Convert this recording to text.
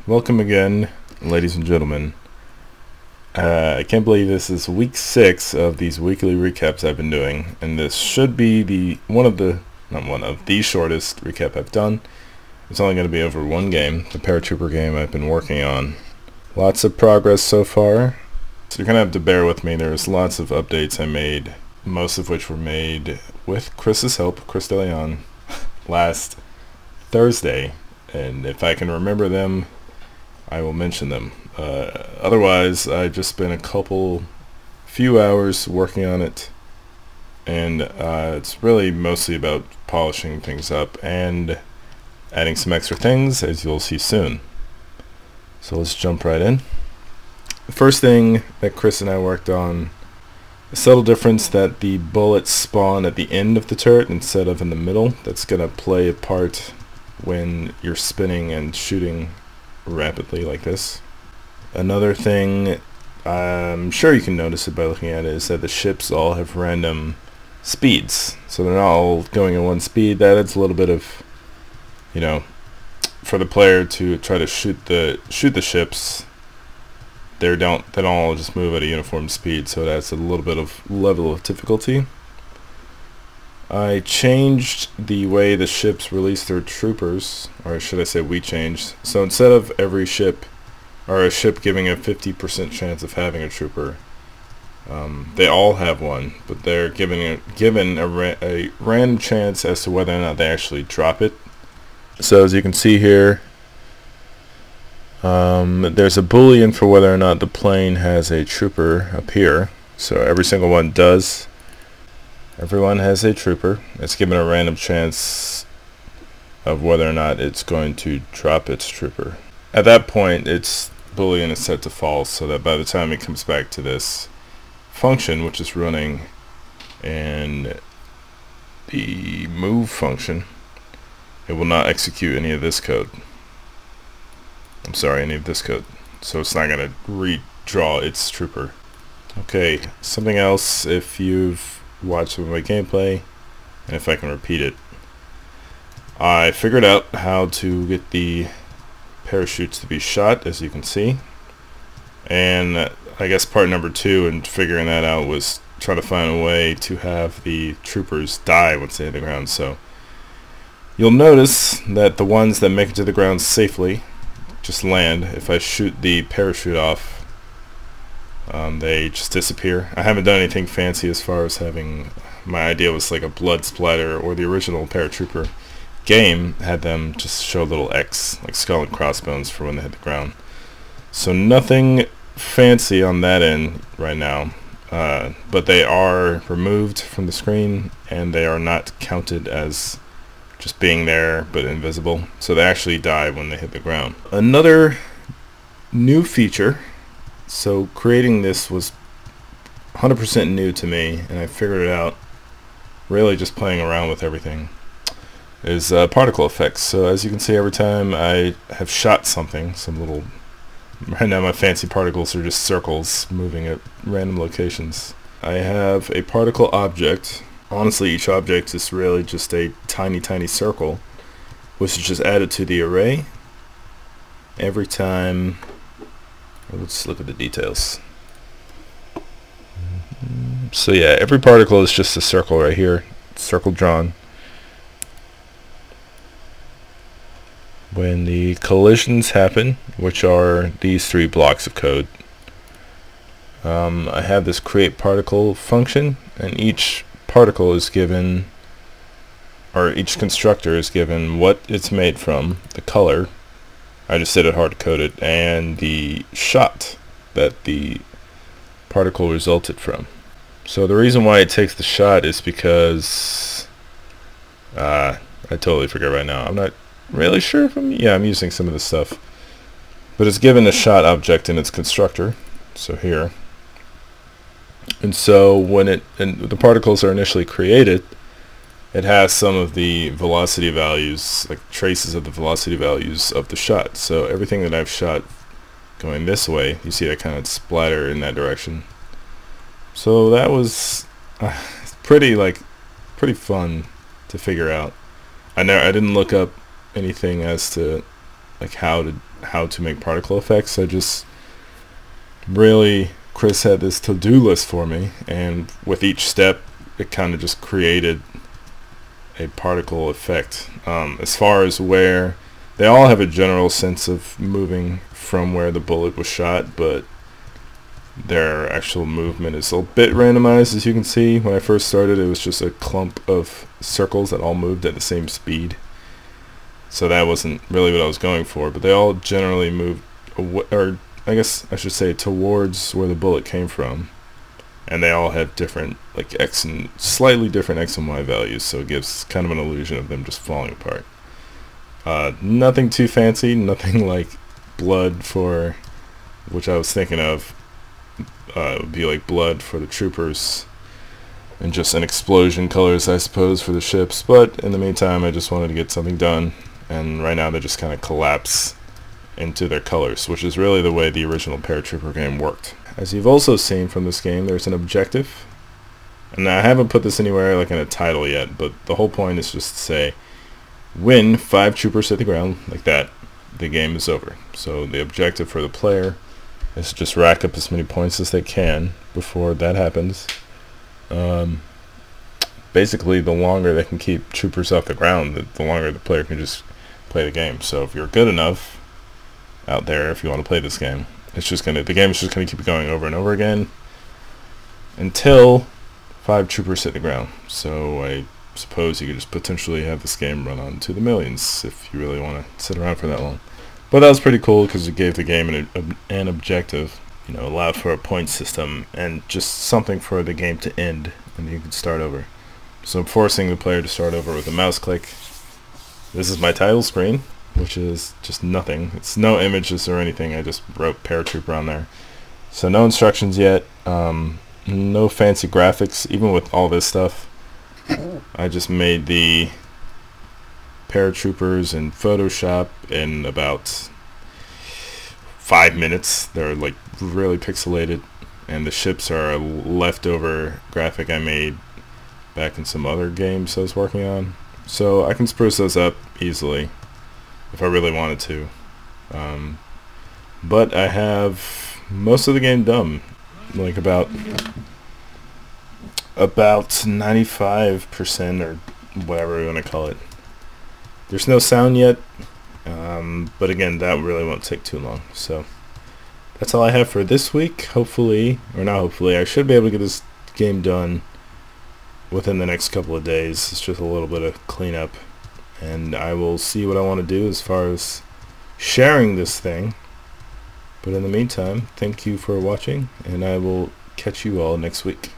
Welcome again, ladies and gentlemen. I can't believe this is week 6 of these weekly recaps I've been doing, and this should be the shortest recap I've done. It's only going to be over one game, the Paratrooper game I've been working on. Lots of progress so far, so you're going to have to bear with me. There's lots of updates I made, most of which were made with Chris's help, Chris DeLeon, last Thursday, and if I can remember them, I will mention them. Otherwise, I've just spent a few hours working on it, and it's really mostly about polishing things up and adding some extra things, as you'll see soon. So let's jump right in. The first thing that Chris and I worked on, a subtle difference that the bullets spawn at the end of the turret instead of in the middle. That's going to play a part when you're spinning and shooting rapidly like this. Another thing, I'm sure you can notice it by looking at it, is that the ships all have random speeds, so they're not all going at one speed. That adds a little bit of, for the player to try to shoot the ships. They don't all just move at a uniform speed, so it adds a little bit of level of difficulty. I changed the way the ships release their troopers, or should I say we changed. So instead of every ship, or a ship giving a 50% chance of having a trooper, they all have one, but they're given a random chance as to whether or not they actually drop it. So as you can see here, there's a boolean for whether or not the plane has a trooper up here. So every single one does. Everyone has a trooper. It's given a random chance of whether or not it's going to drop its trooper. At that point, its boolean is set to false, so that by the time it comes back to this function, which is running in the move function, it will not execute any of this code. Any of this code. So it's not going to redraw its trooper. Okay, something else, if you've watch some of my gameplay, and if I can repeat it, I figured out how to get the parachutes to be shot, as you can see, and I guess part number 2 in figuring that out was try to find a way to have the troopers die once they hit the ground. So you'll notice that the ones that make it to the ground safely just land. If I shoot the parachute off, they just disappear. I haven't done anything fancy as far as having, my idea was like a blood splatter, or the original Paratrooper game had them just show a little X, like skull and crossbones, for when they hit the ground. So nothing fancy on that end right now, but they are removed from the screen, and they are not counted as just being there but invisible, so they actually die when they hit the ground. Another new feature, so creating this was 100% new to me, and I figured it out really just playing around with everything, is particle effects. So as you can see, every time I have shot something, right now my fancy particles are just circles moving at random locations. I have a particle object. Honestly, each object is really just a tiny circle, which is just added to the array every time. Let's look at the details. So yeah, every particle is just a circle right here, circle drawn. When the collisions happen, which are these 3 blocks of code, I have this create particle function, and each particle is given, or each constructor is given what it's made from, the color, I just did it hard-coded, and the shot that the particle resulted from. So the reason why it takes the shot is because I totally forget right now. I'm not really sure if I'm using some of this stuff, but it's given a shot object in its constructor, so here. And so when the particles are initially created, it has some of the velocity values, like traces of the velocity values of the shot. So everything that I've shot going this way, you see that kind of splatter in that direction. So that was pretty fun to figure out. I didn't look up anything as to like how to how to make particle effects. Chris had this to-do list for me, and with each step it kind of just created a particle effect. As far as where they all have a general sense of moving from where the bullet was shot, but their actual movement is a bit randomized. As you can see, when I first started, it was just a clump of circles that all moved at the same speed, so that wasn't really what I was going for, but they all generally moved or I guess I should say towards where the bullet came from, and they all have different slightly different X and Y values, so it gives kind of an illusion of them just falling apart. Nothing too fancy, nothing like blood for, which I was thinking of. It would be like blood for the troopers, and just an explosion colors, I suppose, for the ships. But in the meantime, I just wanted to get something done, and right now they just kind of collapse into their colors, which is really the way the original Paratrooper game worked. As you've also seen from this game, there's an objective, and I haven't put this anywhere like in a title yet, but the whole point is just to say, when 5 troopers hit the ground like that, the game is over. So the objective for the player is to just rack up as many points as they can before that happens. Basically, the longer they can keep troopers off the ground, the longer the player can just play the game. So if you're good enough out there, if you want to play this game, the game is just gonna keep going over and over again until 5 troopers hit the ground. So I suppose you could just potentially have this game run on to the millions if you really want to sit around for that long. But that was pretty cool because it gave the game an objective, allowed for a point system and just something for the game to end, and you could start over. So I'm forcing the player to start over with a mouse click. This is my title screen, which is just nothing. It's no images or anything. I just wrote Paratrooper on there. So no instructions yet. No fancy graphics, even with all this stuff. I just made the Paratroopers in Photoshop in about 5 minutes. They're like really pixelated, and the ships are a leftover graphic I made back in some other games I was working on. So I can spruce those up easily if I really wanted to. But I have most of the game done, like about 95% or whatever you want to call it. There's no sound yet, but again, that really won't take too long. So that's all I have for this week. Hopefully, or not hopefully, I should be able to get this game done within the next couple of days. It's just a little bit of cleanup, and I will see what I want to do as far as sharing this thing. But in the meantime, thank you for watching, and I will catch you all next week.